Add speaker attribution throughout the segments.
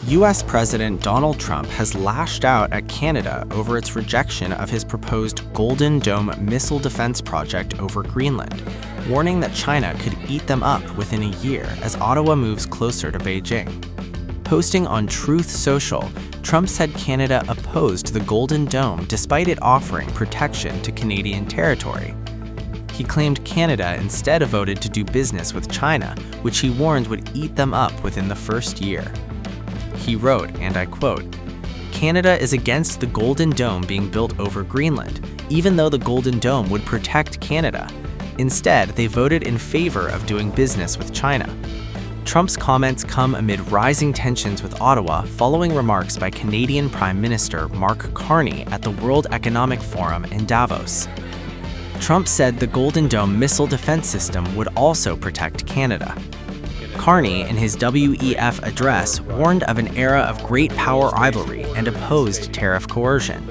Speaker 1: U.S. President Donald Trump has lashed out at Canada over its rejection of his proposed Golden Dome missile defense project over Greenland, warning that China could eat them up within a year as Ottawa moves closer to Beijing. Posting on Truth Social, Trump said Canada opposed the Golden Dome despite it offering protection to Canadian territory. He claimed Canada instead voted to do business with China, which he warned would eat them up within the first year. He wrote, and I quote, "Canada is against the Golden Dome being built over Greenland, even though the Golden Dome would protect Canada. Instead, they voted in favor of doing business with China." Trump's comments come amid rising tensions with Ottawa following remarks by Canadian Prime Minister Mark Carney at the World Economic Forum in Davos. Trump said the Golden Dome missile defense system would also protect Canada. Carney, in his WEF address, warned of an era of great power rivalry and opposed tariff coercion.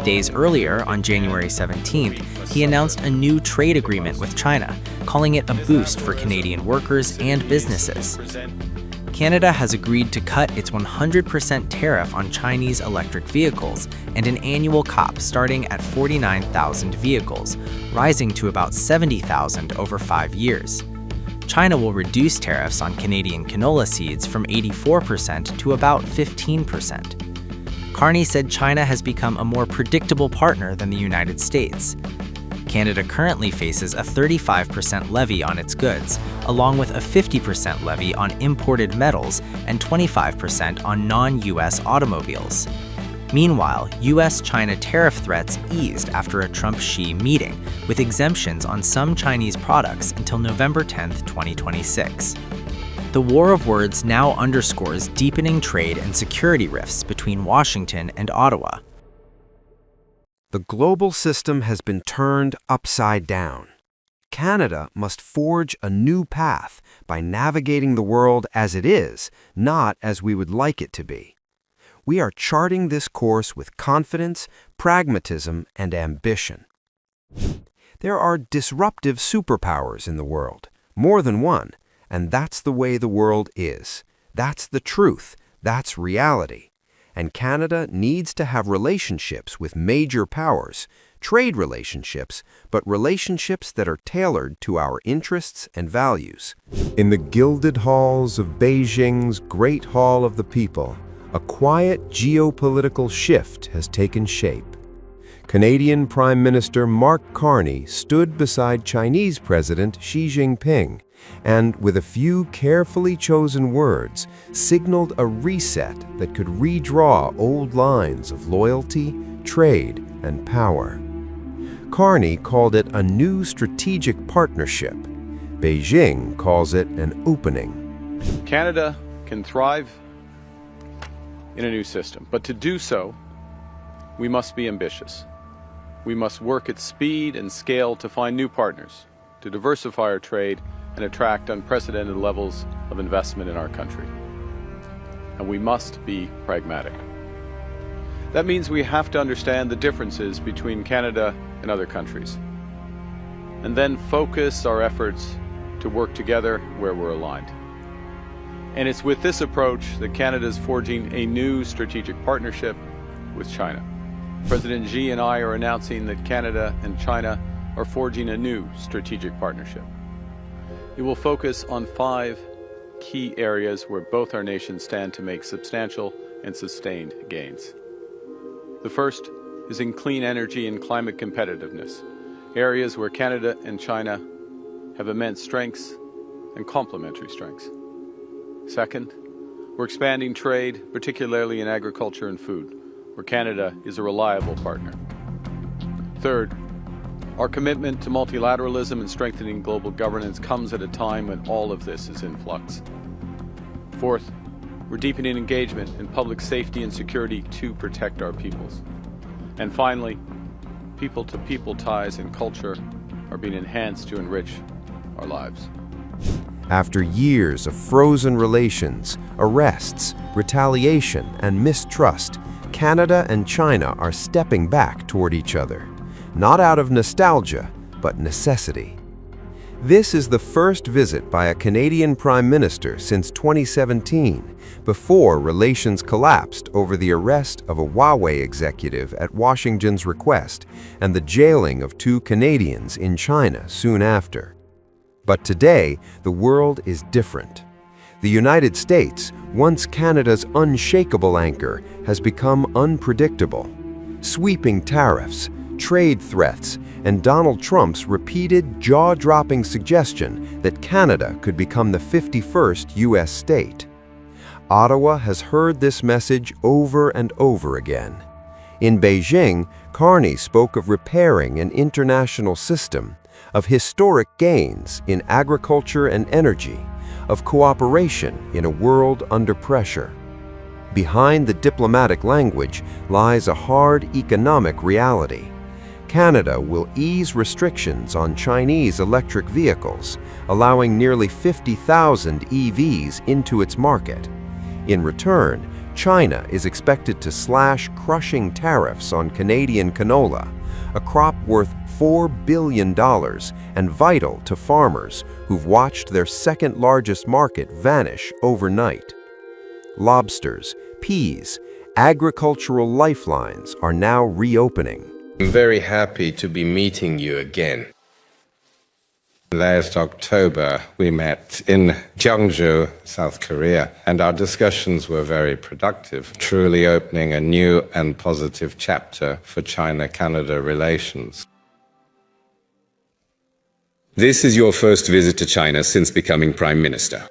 Speaker 1: Days earlier, on January 17th, he announced a new trade agreement with China, calling it a boost for Canadian workers and businesses. Canada has agreed to cut its 100% tariff on Chinese electric vehicles and an annual cap starting at 49,000 vehicles, rising to about 70,000 over 5 years. China will reduce tariffs on Canadian canola seeds from 84% to about 15%. Carney said China has become a more predictable partner than the United States. Canada currently faces a 35% levy on its goods, along with a 50% levy on imported metals and 25% on non-U.S. automobiles. Meanwhile, U.S.-China tariff threats eased after a Trump-Xi meeting, with exemptions on some Chinese products until November 10, 2026. The war of words now underscores deepening trade and security rifts between Washington and Ottawa.
Speaker 2: The global system has been turned upside down. Canada must forge a new path by navigating the world as it is, not as we would like it to be. We are charting this course with confidence, pragmatism, and ambition. There are disruptive superpowers in the world, more than one, and that's the way the world is. That's the truth. That's reality. And Canada needs to have relationships with major powers, trade relationships, but relationships that are tailored to our interests and values.
Speaker 3: In the gilded halls of Beijing's Great Hall of the People, a quiet geopolitical shift has taken shape. Canadian Prime Minister Mark Carney stood beside Chinese President Xi Jinping and, with a few carefully chosen words, signaled a reset that could redraw old lines of loyalty, trade, and power. Carney called it a new strategic partnership. Beijing calls it an opening.
Speaker 4: Canada can thrive in a new system, but to do so, we must be ambitious. We must work at speed and scale to find new partners, to diversify our trade, and attract unprecedented levels of investment in our country. And we must be pragmatic. That means we have to understand the differences between Canada and other countries, and then focus our efforts to work together where we're aligned. And it's with this approach that Canada is forging a new strategic partnership with China. President Xi and I are announcing that Canada and China are forging a new strategic partnership. It will focus on 5 key areas where both our nations stand to make substantial and sustained gains. The first is in clean energy and climate competitiveness, areas where Canada and China have immense strengths and complementary strengths. Second, we're expanding trade, particularly in agriculture and food, where Canada is a reliable partner. Third, our commitment to multilateralism and strengthening global governance comes at a time when all of this is in flux. Fourth, we're deepening engagement in public safety and security to protect our peoples. And finally, people-to-people ties and culture are being enhanced to enrich our lives.
Speaker 3: After years of frozen relations, arrests, retaliation, and mistrust, Canada and China are stepping back toward each other, not out of nostalgia, but necessity. This is the first visit by a Canadian Prime Minister since 2017, before relations collapsed over the arrest of a Huawei executive at Washington's request and the jailing of 2 Canadians in China soon after. But today, the world is different. The United States, once Canada's unshakable anchor, has become unpredictable. Sweeping tariffs, trade threats, and Donald Trump's repeated jaw-dropping suggestion that Canada could become the 51st U.S. state. Ottawa has heard this message over and over again. In Beijing, Carney spoke of repairing an international system, of historic gains in agriculture and energy, of cooperation in a world under pressure. Behind the diplomatic language lies a hard economic reality. Canada will ease restrictions on Chinese electric vehicles, allowing nearly 50,000 EVs into its market. In return, China is expected to slash crushing tariffs on Canadian canola, a crop worth $4 billion and vital to farmers who've watched their second-largest market vanish overnight. Lobsters, peas, agricultural lifelines are now reopening.
Speaker 5: I'm very happy to be meeting you again. Last October, we met in Jiangsu, South Korea, and our discussions were very productive, truly opening a new and positive chapter for China-Canada relations.
Speaker 6: This is your first visit to China since becoming Prime Minister.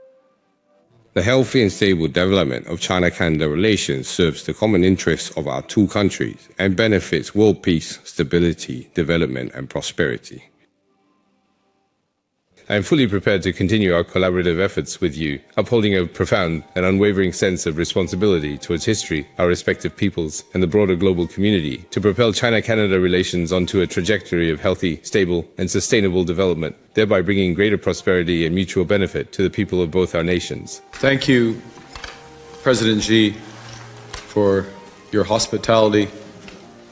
Speaker 6: The healthy and stable development of China-Canada relations serves the common interests of our 2 countries and benefits world peace, stability, development, and prosperity. I am fully prepared to continue our collaborative efforts with you, upholding a profound and unwavering sense of responsibility towards history, our respective peoples, and the broader global community to propel China-Canada relations onto a trajectory of healthy, stable, and sustainable development, thereby bringing greater prosperity and mutual benefit to the people of both our nations.
Speaker 4: Thank you, President Xi, for your hospitality,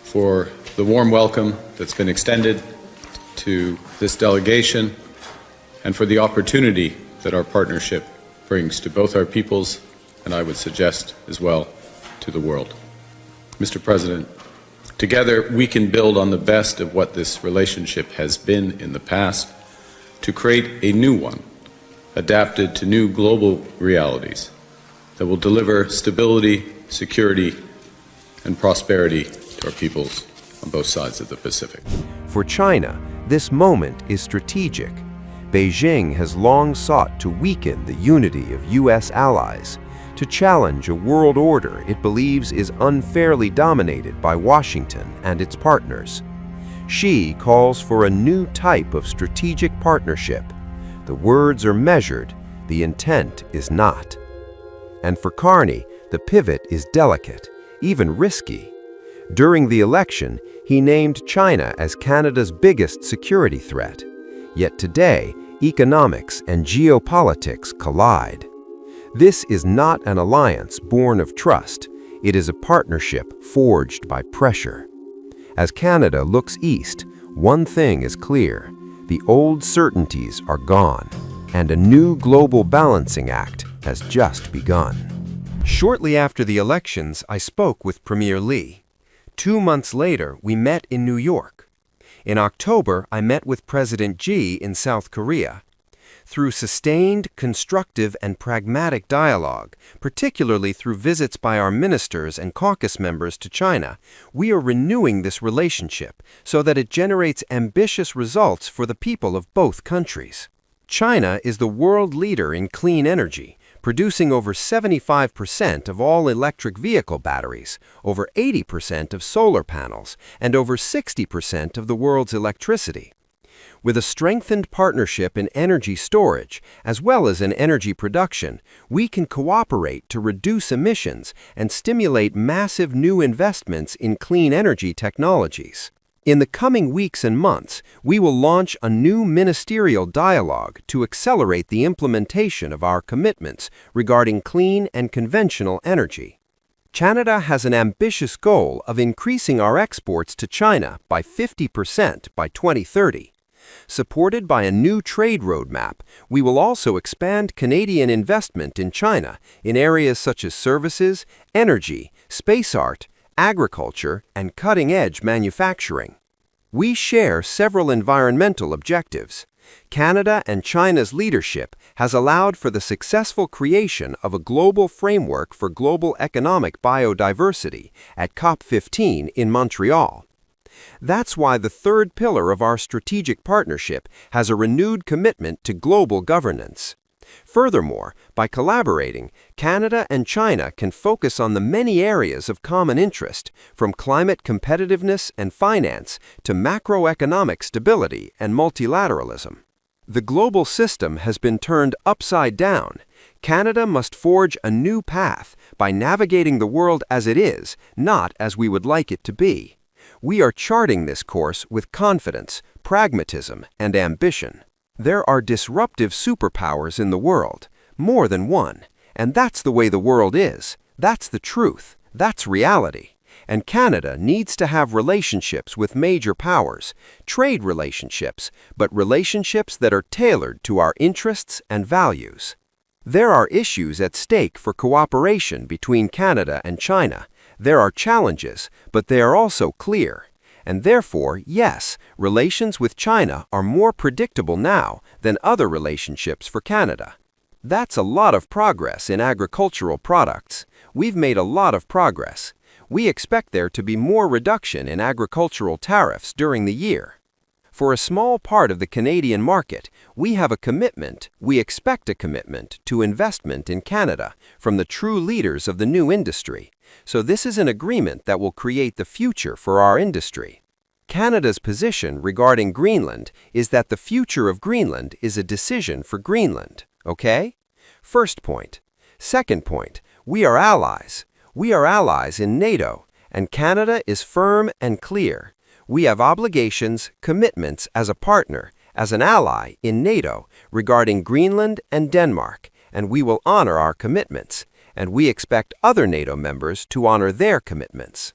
Speaker 4: for the warm welcome that's been extended to this delegation, and for the opportunity that our partnership brings to both our peoples, and I would suggest as well to the world. Mr. President, together we can build on the best of what this relationship has been in the past to create a new one, adapted to new global realities that will deliver stability, security, and prosperity to our peoples on both sides of the Pacific.
Speaker 3: For China, this moment is strategic. Beijing has long sought to weaken the unity of U.S. allies, to challenge a world order it believes is unfairly dominated by Washington and its partners. Xi calls for a new type of strategic partnership. The words are measured, the intent is not. And for Carney, the pivot is delicate, even risky. During the election, he named China as Canada's biggest security threat. Yet today, economics and geopolitics collide. This is not an alliance born of trust. It is a partnership forged by pressure. As Canada looks east, one thing is clear. The old certainties are gone, and a new global balancing act has just begun. Shortly after the elections, I spoke with Premier Lee. 2 months later, we met in New York. In October, I met with President Xi in South Korea. Through sustained, constructive, and pragmatic dialogue, particularly through visits by our ministers and caucus members to China, we are renewing this relationship so that it generates ambitious results for the people of both countries. China is the world leader in clean energy, producing over 75% of all electric vehicle batteries, over 80% of solar panels, and over 60% of the world's electricity. With a strengthened partnership in energy storage, as well as in energy production, we can cooperate to reduce emissions and stimulate massive new investments in clean energy technologies. In the coming weeks and months, we will launch a new ministerial dialogue to accelerate the implementation of our commitments regarding clean and conventional energy. Canada has an ambitious goal of increasing our exports to China by 50% by 2030.
Speaker 2: Supported by a new trade roadmap, we will also expand Canadian investment in China in areas such as services, energy, space art, agriculture, and cutting-edge manufacturing. We share several environmental objectives. Canada and China's leadership has allowed for the successful creation of a global framework for global economic biodiversity at COP15 in Montreal. That's why the third pillar of our strategic partnership has a renewed commitment to global governance. Furthermore, by collaborating, Canada and China can focus on the many areas of common interest, from climate competitiveness and finance to macroeconomic stability and multilateralism. The global system has been turned upside down. Canada must forge a new path by navigating the world as it is, not as we would like it to be. We are charting this course with confidence, pragmatism, and ambition. There are disruptive superpowers in the world, more than one, and that's the way the world is. That's the truth. That's reality. And Canada needs to have relationships with major powers, trade relationships, but relationships that are tailored to our interests and values. There are issues at stake for cooperation between Canada and China. There are challenges, but they are also clear. And therefore, yes, relations with China are more predictable now than other relationships for Canada. That's a lot of progress in agricultural products. We've made a lot of progress. We expect there to be more reduction in agricultural tariffs during the year. For a small part of the Canadian market, we expect a commitment to investment in Canada from the true leaders of the new industry. So this is an agreement that will create the future for our industry. Canada's position regarding Greenland is that the future of Greenland is a decision for Greenland, okay? First point. Second point, we are allies. We are allies in NATO, and Canada is firm and clear. We have obligations, commitments as a partner, as an ally in NATO regarding Greenland and Denmark, and we will honor our commitments, and we expect other NATO members to honor their commitments.